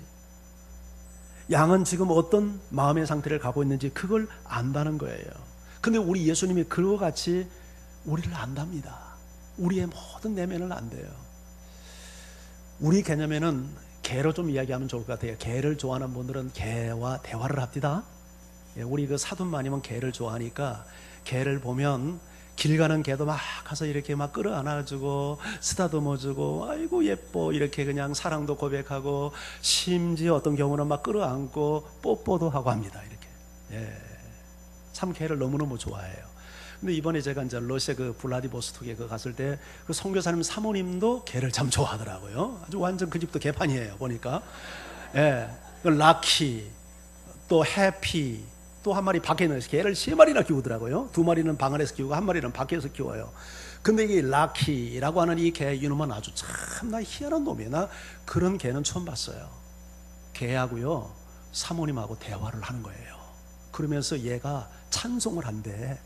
양은 지금 어떤 마음의 상태를 갖고 있는지 그걸 안다는 거예요. 근데 우리 예수님이 그와 같이 우리를 안답니다. 우리의 모든 내면을 안대요. 우리 개념에는 개로 좀 이야기하면 좋을 것 같아요. 개를 좋아하는 분들은 개와 대화를 합니다. 우리 그 사돈마님은 개를 좋아하니까 개를 보면 길 가는 개도 막 가서 이렇게 막 끌어안아주고 쓰다듬어주고 아이고 예뻐 이렇게 그냥 사랑도 고백하고 심지어 어떤 경우는 막 끌어안고 뽀뽀도 하고 합니다. 이렇게. 참 개를 너무너무 좋아해요. 근데 이번에 제가 이제 러시아 그 블라디보스토크에 갔을 때 그 선교사님 사모님도 개를 참 좋아하더라고요. 아주 완전 그 집도 개판이에요 보니까. 그 라키, 또 해피, 또 한 마리 밖에 있는 개를 3마리나 키우더라고요. 2마리는 방 안에서 키우고 1마리는 밖에서 키워요. 근데 이 라키라고 하는 이 개 이놈은 아주 참나 희한한 놈이에요. 나 그런 개는 처음 봤어요. 개하고요 사모님하고 대화를 하는 거예요. 그러면서 얘가 찬송을 한대.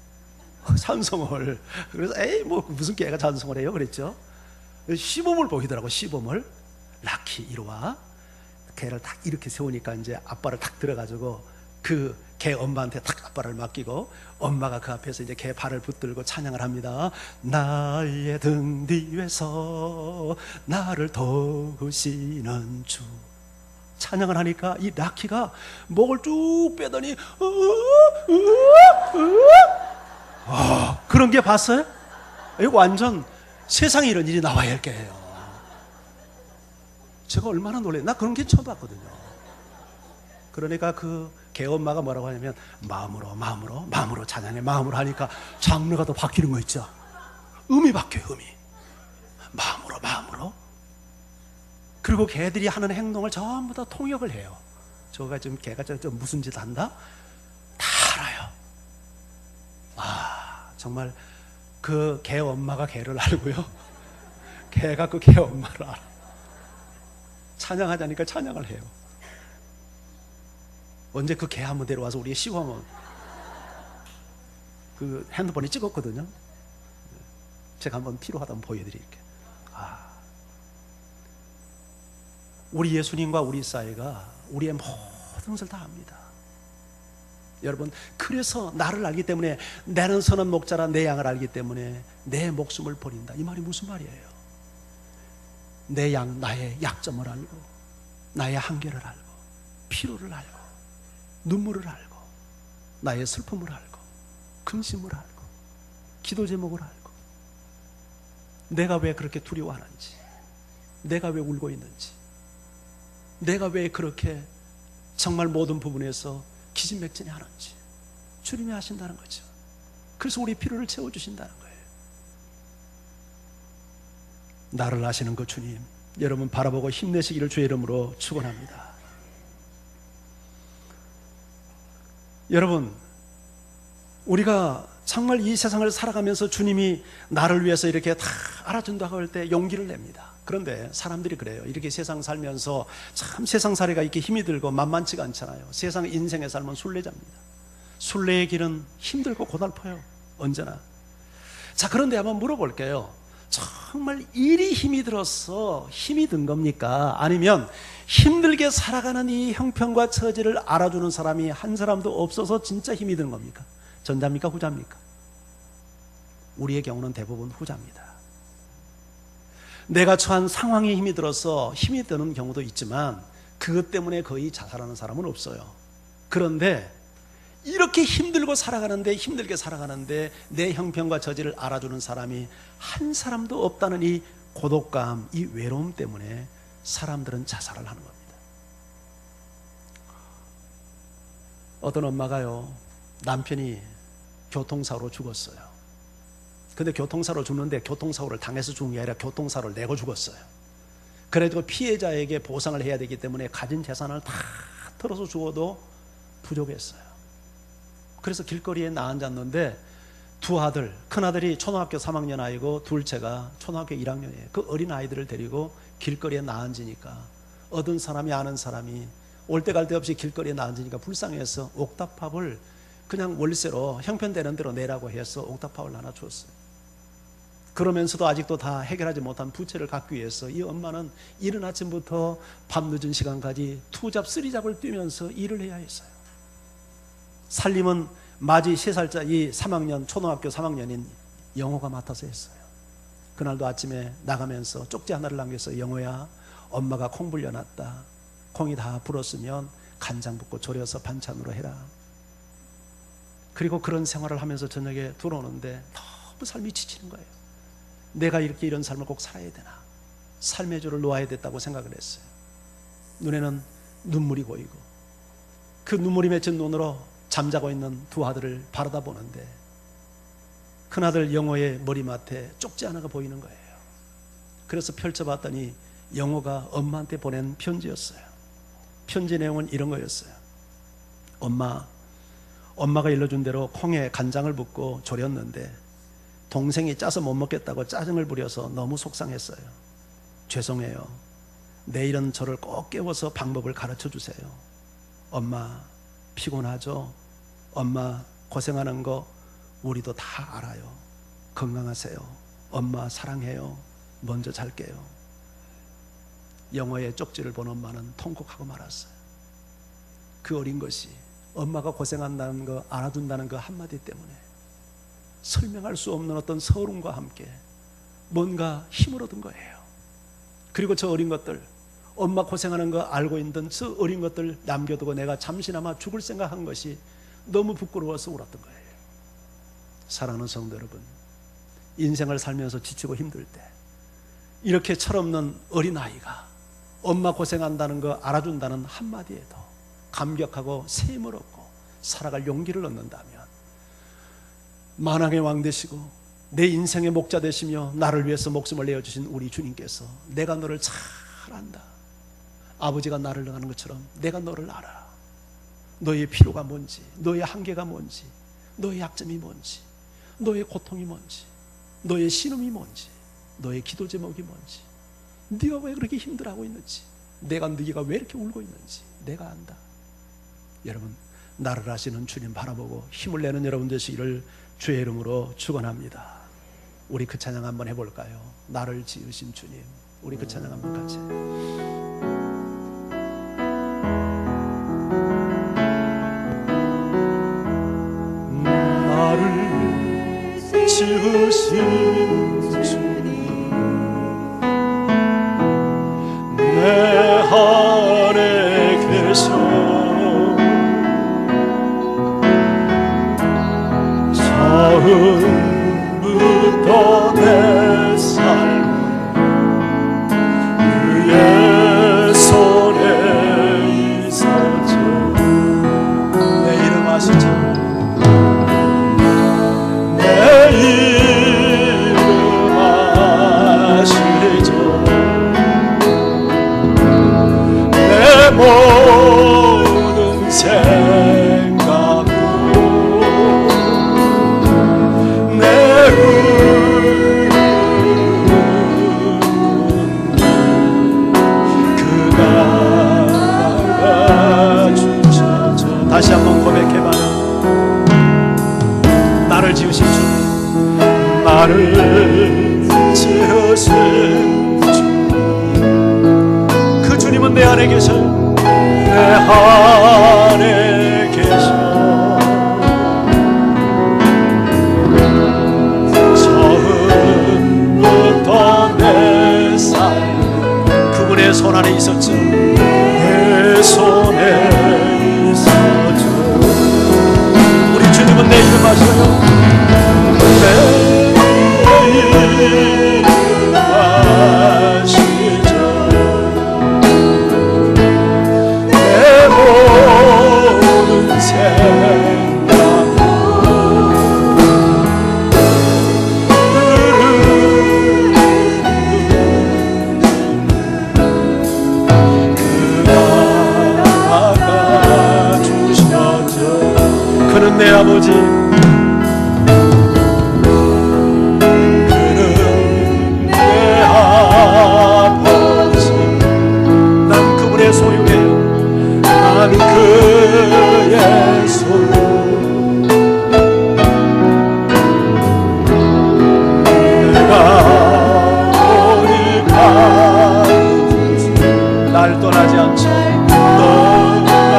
찬송을. 그래서 에이 뭐 무슨 개가 찬송을 해요 그랬죠. 시범을 보이더라고. 시범을. 라키 이리 와. 개를 딱 이렇게 세우니까 이제 아빠를 탁 들어가지고 그 개 엄마한테 탁 아빠를 맡기고 엄마가 그 앞에서 이제 개 발을 붙들고 찬양을 합니다. 나의 등 뒤에서 나를 도우시는 주. 찬양을 하니까 이 라키가 목을 쭉 빼더니 그런 게 봤어요? 이거 완전 세상에 이런 일이 나와야 할 게예요. 제가 얼마나 놀래요. 나 그런 게 처음 봤거든요. 그러니까 그 개엄마가 뭐라고 하냐면 마음으로 찬양해. 마음으로 하니까 장르가 더 바뀌는 거 있죠. 음이 바뀌어요. 음이. 마음으로. 그리고 개들이 하는 행동을 전부 다 통역을 해요. 저가 지금 개가 저 무슨 짓 한다? 다 알아요. 정말 그 개 엄마가 개를 알고요. 개가 그 개 엄마를 알아. 찬양하자니까 찬양을 해요. 언제 그 개 한번 데려와서 우리 시험은 그 핸드폰에 찍었거든요. 제가 한번 필요하다면 보여드릴게요. 우리 예수님과 우리 사이가 우리의 모든 것을 다 압니다. 여러분, 그래서 나를 알기 때문에 나는 선한 목자라 내 양을 알기 때문에 내 목숨을 버린다. 이 말이 무슨 말이에요? 내 양, 나의 약점을 알고 나의 한계를 알고 피로를 알고 눈물을 알고 나의 슬픔을 알고 근심을 알고 기도 제목을 알고 내가 왜 그렇게 두려워하는지, 내가 왜 울고 있는지, 내가 왜 그렇게 정말 모든 부분에서 기진맥진이 하는지 주님이 아신다는 거죠. 그래서 우리 필요를 채워주신다는 거예요. 나를 아시는 그 주님, 여러분 바라보고 힘내시기를 주의 이름으로 축원합니다. 여러분, 우리가 정말 이 세상을 살아가면서 주님이 나를 위해서 이렇게 다 알아준다고 할 때 용기를 냅니다. 그런데 사람들이 그래요. 이렇게 세상 살면서 참 세상살이가 이렇게 힘이 들고 만만치가 않잖아요. 세상 인생의 삶은 순례자입니다. 순례의 길은 힘들고 고달퍼요, 언제나. 자, 그런데 한번 물어볼게요. 정말 일이 힘이 들어서 힘이 든 겁니까? 아니면 힘들게 살아가는 이 형편과 처지를 알아주는 사람이 한 사람도 없어서 진짜 힘이 든 겁니까? 전자입니까? 후자입니까? 우리의 경우는 대부분 후자입니다. 내가 처한 상황에 힘이 들어서 힘이 드는 경우도 있지만 그것 때문에 거의 자살하는 사람은 없어요. 그런데 이렇게 힘들게 살아가는데 내 형편과 처지를 알아주는 사람이 한 사람도 없다는 이 고독감, 이 외로움 때문에 사람들은 자살을 하는 겁니다. 어떤 엄마가요, 남편이 교통사고로 죽었어요. 근데 교통사고로 죽는데 교통사고를 당해서 죽은 게 아니라 교통사고를 내고 죽었어요. 그래도 피해자에게 보상을 해야 되기 때문에 가진 재산을 다 털어서 죽어도 부족했어요. 그래서 길거리에 나앉았는데 두 아들, 큰아들이 초등학교 3학년 아이고 둘째가 초등학교 1학년이에요. 그 어린 아이들을 데리고 길거리에 나앉으니까 얻은 사람이 아는 사람이 올 때 갈 데 없이 길거리에 나앉으니까 불쌍해서 옥탑밥을 그냥 월세로 형편되는 대로 내라고 해서 옥탑밥을 하나 줬어요. 그러면서도 아직도 다 해결하지 못한 부채를 갚기 위해서 이 엄마는 이른 아침부터 밤늦은 시간까지 투잡 쓰리잡을 뛰면서 일을 해야 했어요. 살림은 마지 3살짜 이 3학년, 초등학교 3학년인 영호가 맡아서 했어요. 그날도 아침에 나가면서 쪽지 하나를 남겨서 영호야, 엄마가 콩 불려놨다. 콩이 다 불었으면 간장 붓고 졸여서 반찬으로 해라. 그리고 그런 생활을 하면서 저녁에 들어오는데 너무 삶이 지치는 거예요. 내가 이렇게 이런 삶을 꼭 살아야 되나? 삶의 줄을 놓아야 됐다고 생각을 했어요. 눈에는 눈물이 고이고 그 눈물이 맺힌 눈으로 잠자고 있는 두 아들을 바라다 보는데 큰아들 영호의 머리맡에 쪽지 하나가 보이는 거예요. 그래서 펼쳐봤더니 영호가 엄마한테 보낸 편지였어요. 편지 내용은 이런 거였어요. 엄마가 일러준 대로 콩에 간장을 붓고 졸였는데 동생이 짜서 못 먹겠다고 짜증을 부려서 너무 속상했어요. 죄송해요. 내일은 저를 꼭 깨워서 방법을 가르쳐 주세요. 엄마 피곤하죠? 엄마 고생하는 거 우리도 다 알아요. 건강하세요. 엄마 사랑해요. 먼저 잘게요. 영어의 쪽지를 본 엄마는 통곡하고 말았어요. 그 어린 것이 엄마가 고생한다는 거 알아둔다는 그 한마디 때문에 설명할 수 없는 어떤 서름과 함께 뭔가 힘을 얻은 거예요. 그리고 저 어린 것들, 엄마 고생하는 거 알고 있던 저 어린 것들 남겨두고 내가 잠시나마 죽을 생각한 것이 너무 부끄러워서 울었던 거예요. 사랑하는 성도 여러분, 인생을 살면서 지치고 힘들 때 이렇게 철없는 어린아이가 엄마 고생한다는 거 알아준다는 한마디에도 감격하고 셈을 얻고 살아갈 용기를 얻는다면 만왕의 왕 되시고 내 인생의 목자 되시며 나를 위해서 목숨을 내어주신 우리 주님께서 내가 너를 잘 안다. 아버지가 나를 아는 것처럼 내가 너를 알아. 너의 필요가 뭔지, 너의 한계가 뭔지, 너의 약점이 뭔지, 너의 고통이 뭔지, 너의 신음이 뭔지, 너의 기도 제목이 뭔지, 네가 왜 그렇게 힘들어하고 있는지, 네가 왜 이렇게 울고 있는지 내가 안다. 여러분, 나를 아시는 주님 바라보고 힘을 내는 여러분 되시기를 주의 이름으로 축원합니다. 우리 그 찬양 한번 해볼까요? 나를 지으신 주님. 우리 그 찬양 한번 같이. 나를 지으신 주님, 내 안에 계셔 처음부터 내 삶은 그의 손에 있었죠. 내 이름 아시죠? 내 이름 아시죠? 다시 한번 고백해봐요. 나를 지으신 주님, 나를 지으신 주님, 그 주님은 내 안에 계셔요. 내 안에 계셔. 처음부터 내 삶 그분의 손 안에 있었죠. 내 손에 있었죠. 우리 주님은 내 이름 아셔요. 내 이름 아시죠. 내 모든 생각 그는 내 아버지, 그는 내 아버지. 난 그분의 소유예요. 난 그의 소유. 내가 어딜 가든지 날 떠나지 않죠. 떠나지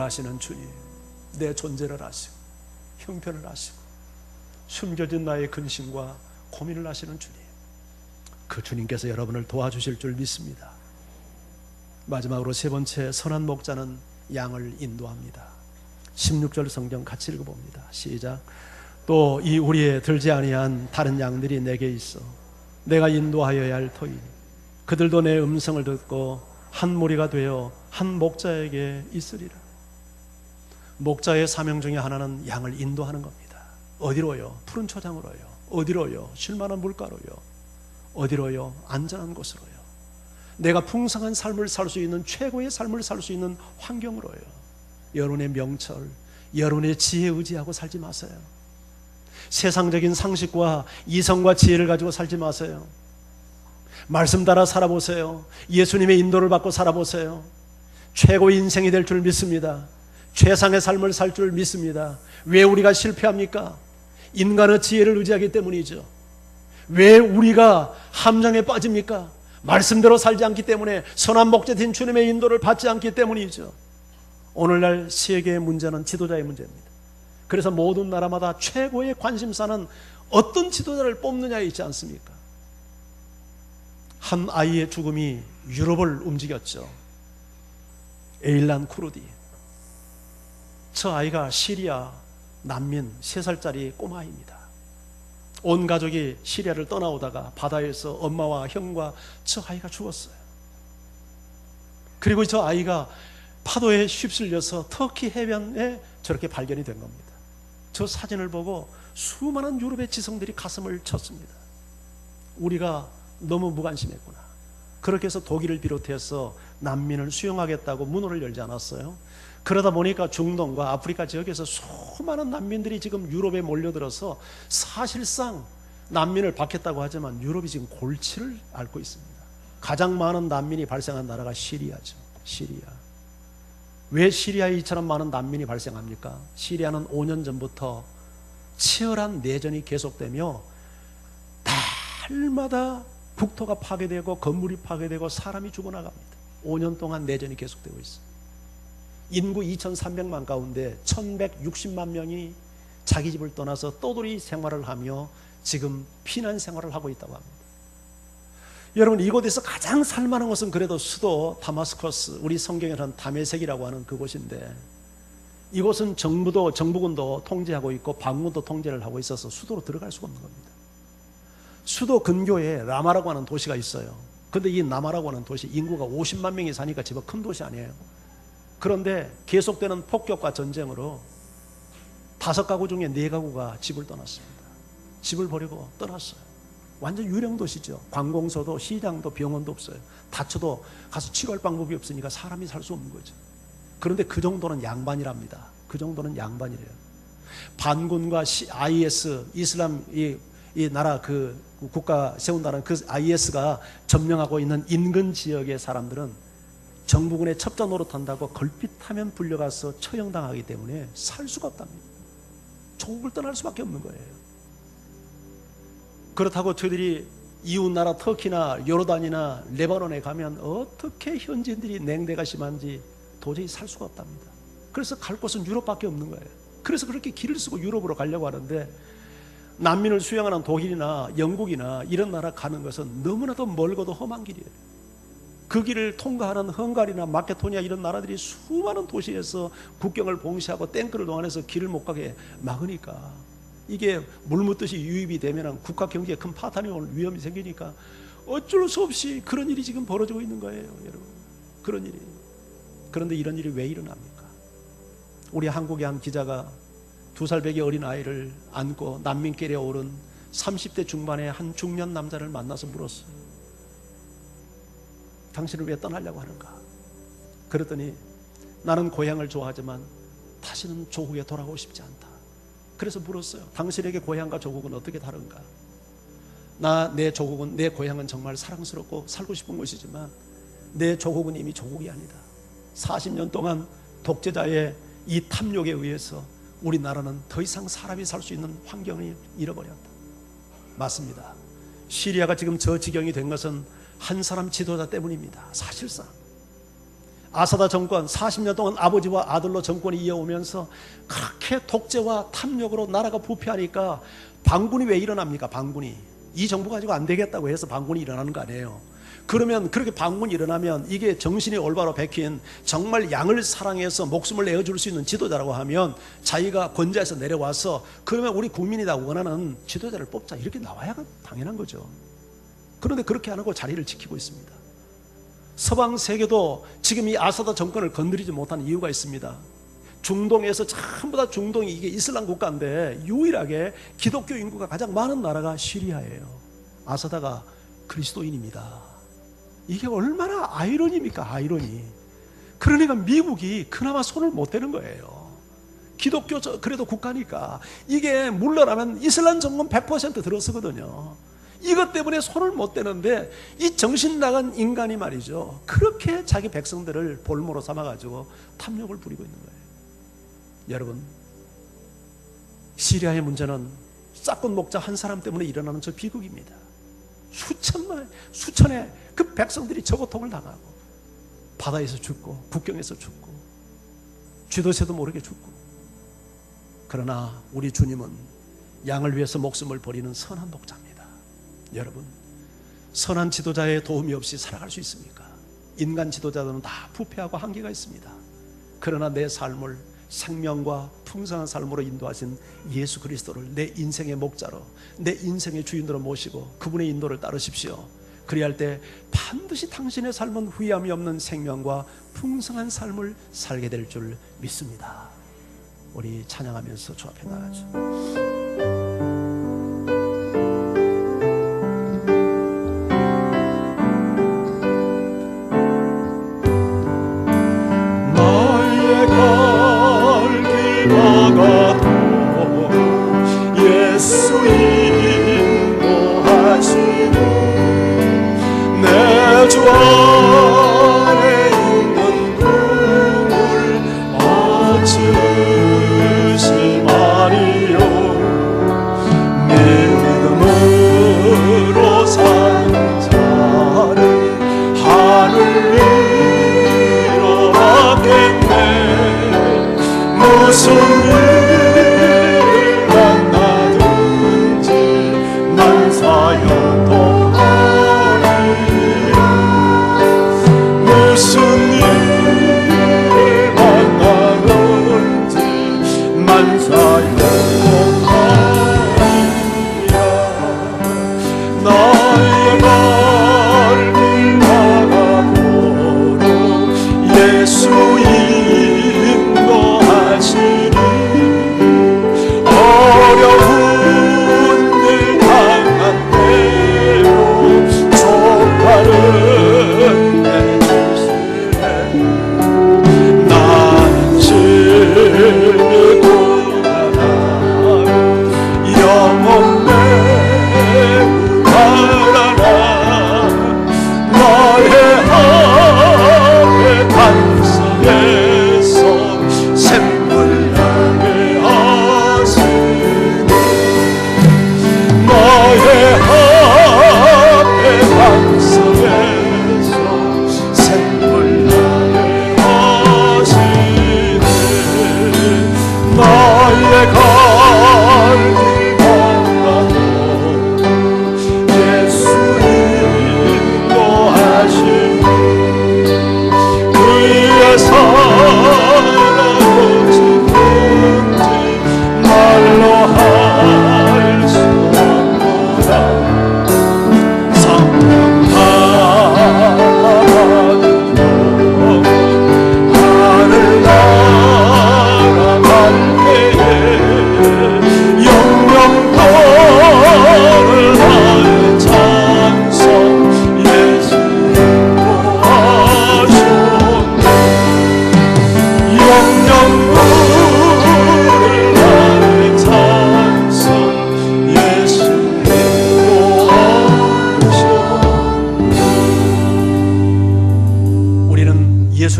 아시는 주님, 내 존재를 아시고 형편을 아시고 숨겨진 나의 근심과 고민을 아시는 주님, 그 주님께서 여러분을 도와주실 줄 믿습니다. 마지막으로 세 번째, 선한 목자는 양을 인도합니다. 16절 성경 같이 읽어봅니다. 시작. 또 이 우리에 들지 아니한 다른 양들이 내게 있어 내가 인도하여야 할 터이니 그들도 내 음성을 듣고 한 무리가 되어 한 목자에게 있으리라. 목자의 사명 중에 하나는 양을 인도하는 겁니다. 어디로요? 푸른 초장으로요. 어디로요? 쉴만한 물가로요. 어디로요? 안전한 곳으로요. 내가 풍성한 삶을 살 수 있는, 최고의 삶을 살 수 있는 환경으로요. 여러분의 명철, 여러분의 지혜에 의지하고 살지 마세요. 세상적인 상식과 이성과 지혜를 가지고 살지 마세요. 말씀 따라 살아보세요. 예수님의 인도를 받고 살아보세요. 최고의 인생이 될 줄 믿습니다. 최상의 삶을 살 줄 믿습니다. 왜 우리가 실패합니까? 인간의 지혜를 의지하기 때문이죠. 왜 우리가 함정에 빠집니까? 말씀대로 살지 않기 때문에, 선한 목자신 주님의 인도를 받지 않기 때문이죠. 오늘날 세계의 문제는 지도자의 문제입니다. 그래서 모든 나라마다 최고의 관심사는 어떤 지도자를 뽑느냐에 있지 않습니까? 한 아이의 죽음이 유럽을 움직였죠. 에일란 쿠르디. 저 아이가 시리아 난민 3살짜리 꼬마아이입니다. 온 가족이 시리아를 떠나오다가 바다에서 엄마와 형과 저 아이가 죽었어요. 그리고 저 아이가 파도에 휩쓸려서 터키 해변에 저렇게 발견이 된 겁니다. 저 사진을 보고 수많은 유럽의 지성들이 가슴을 쳤습니다. 우리가 너무 무관심했구나. 그렇게 해서 독일을 비롯해서 난민을 수용하겠다고 문호를 열지 않았어요. 그러다 보니까 중동과 아프리카 지역에서 수많은 난민들이 지금 유럽에 몰려들어서 사실상 난민을 받겠다고 하지만 유럽이 지금 골치를 앓고 있습니다. 가장 많은 난민이 발생한 나라가 시리아죠. 시리아. 왜 시리아에 이처럼 많은 난민이 발생합니까? 시리아는 5년 전부터 치열한 내전이 계속되며 달마다 국토가 파괴되고 건물이 파괴되고 사람이 죽어나갑니다. 5년 동안 내전이 계속되고 있습니다. 인구 2,300만 가운데 1,160만 명이 자기 집을 떠나서 떠돌이 생활을 하며 지금 피난 생활을 하고 있다고 합니다. 여러분, 이곳에서 가장 살만한 곳은 그래도 수도 다마스커스, 우리 성경에서는 다메섹이라고 하는 그곳인데, 이곳은 정부군도 통제하고 있고 반군도 통제를 하고 있어서 수도로 들어갈 수가 없는 겁니다. 수도 근교에 라마라고 하는 도시가 있어요. 근데 이 라마라고 하는 도시 인구가 50만 명이 사니까 제법 큰 도시 아니에요. 그런데 계속되는 폭격과 전쟁으로 5가구 중에 4가구가 집을 떠났습니다. 집을 버리고 떠났어요. 완전 유령 도시죠. 관공서도 시장도 병원도 없어요. 다쳐도 가서 치료할 방법이 없으니까 사람이 살 수 없는 거죠. 그런데 그 정도는 양반이랍니다. 그 정도는 양반이래요. 반군과 IS 이슬람 이 나라 그 국가 세운다는 그 IS가 점령하고 있는 인근 지역의 사람들은 정부군의 첩자 노릇한다고 걸핏하면 불려가서 처형당하기 때문에 살 수가 없답니다. 조국을 떠날 수밖에 없는 거예요. 그렇다고 저희들이 이웃나라 터키나 요르단이나 레바논에 가면 어떻게 현지인들이 냉대가 심한지 도저히 살 수가 없답니다. 그래서 갈 곳은 유럽밖에 없는 거예요. 그래서 그렇게 길을 쓰고 유럽으로 가려고 하는데 난민을 수용하는 독일이나 영국이나 이런 나라 가는 것은 너무나도 멀고도 험한 길이에요. 그 길을 통과하는 헝가리나 마케도니아 이런 나라들이 수많은 도시에서 국경을 봉쇄하고 탱크를 동원해서 길을 못 가게 막으니까 이게 물 묻듯이 유입이 되면 국가 경제에 큰 파탄이 올 위험이 생기니까 어쩔 수 없이 그런 일이 지금 벌어지고 있는 거예요, 여러분. 그런 일이. 그런데 이런 일이 왜 일어납니까? 우리 한국의 한 기자가 2살 배기 어린 아이를 안고 난민길에 오른 30대 중반의 한 중년 남자를 만나서 물었어요. 당신은 왜 떠나려고 하는가? 그랬더니 나는 고향을 좋아하지만 다시는 조국에 돌아오고 싶지 않다. 그래서 물었어요. 당신에게 고향과 조국은 어떻게 다른가? 내 조국은, 내 고향은 정말 사랑스럽고 살고 싶은 곳이지만 내 조국은 이미 조국이 아니다. 40년 동안 독재자의 이 탐욕에 의해서 우리나라는 더 이상 사람이 살 수 있는 환경을 잃어버렸다. 맞습니다. 시리아가 지금 저 지경이 된 것은 한 사람 지도자 때문입니다. 사실상 아사드 정권 40년 동안 아버지와 아들로 정권이 이어오면서 그렇게 독재와 탐욕으로 나라가 부패하니까 반군이 왜 일어납니까? 반군이 이 정부 가지고 안 되겠다고 해서 반군이 일어나는 거 아니에요. 그러면 그렇게 반군이 일어나면 이게 정신이 올바로 백힌 정말 양을 사랑해서 목숨을 내어줄 수 있는 지도자라고 하면 자기가 권좌에서 내려와서 그러면 우리 국민이 다 원하는 지도자를 뽑자 이렇게 나와야 당연한 거죠. 그런데 그렇게 안 하고 자리를 지키고 있습니다. 서방 세계도 지금 이 아사드 정권을 건드리지 못하는 이유가 있습니다. 중동에서 전부 다 중동이 이게 이슬람 국가인데 유일하게 기독교 인구가 가장 많은 나라가 시리아예요. 아사드가 그리스도인입니다. 이게 얼마나 아이러니입니까? 아이러니. 그러니까 미국이 그나마 손을 못 대는 거예요. 기독교 그래도 국가니까 이게 물러나면 이슬람 정권 100% 들어서거든요. 이것 때문에 손을 못 대는데 이 정신 나간 인간이 말이죠, 그렇게 자기 백성들을 볼모로 삼아가지고 탐욕을 부리고 있는 거예요. 여러분, 시리아의 문제는 싹군 목자 한 사람 때문에 일어나는 저 비극입니다. 수천의 그 백성들이 저고통을 당하고 바다에서 죽고 국경에서 죽고 쥐도새도 모르게 죽고. 그러나 우리 주님은 양을 위해서 목숨을 버리는 선한 목자입니다. 여러분, 선한 지도자의 도움이 없이 살아갈 수 있습니까? 인간 지도자들은 다 부패하고 한계가 있습니다. 그러나 내 삶을 생명과 풍성한 삶으로 인도하신 예수 그리스도를 내 인생의 목자로, 내 인생의 주인으로 모시고 그분의 인도를 따르십시오. 그리할 때 반드시 당신의 삶은 후회함이 없는 생명과 풍성한 삶을 살게 될 줄 믿습니다. 우리 찬양하면서 주 앞에 나가죠. 예수 인도하시니 내 주 안에 있는 꿈을 얻으실 말이요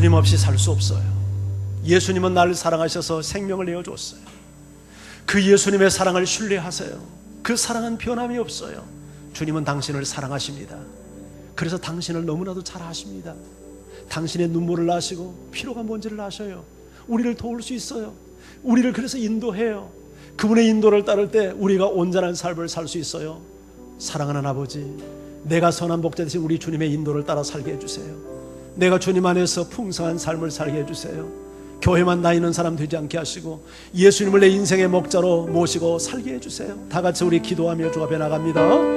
예수님 없이 살 수 없어요. 예수님은 나를 사랑하셔서 생명을 내어줬어요. 그 예수님의 사랑을 신뢰하세요. 그 사랑은 변함이 없어요. 주님은 당신을 사랑하십니다. 그래서 당신을 너무나도 잘 아십니다. 당신의 눈물을 아시고 피로가 뭔지를 아셔요. 우리를 도울 수 있어요. 우리를 그래서 인도해요. 그분의 인도를 따를 때 우리가 온전한 삶을 살 수 있어요. 사랑하는 아버지, 내가 선한 목자 되신 우리 주님의 인도를 따라 살게 해주세요. 내가 주님 안에서 풍성한 삶을 살게 해주세요. 교회만 다니는 사람 되지 않게 하시고 예수님을 내 인생의 목자로 모시고 살게 해주세요. 다 같이 우리 기도하며 주 앞에 나갑니다.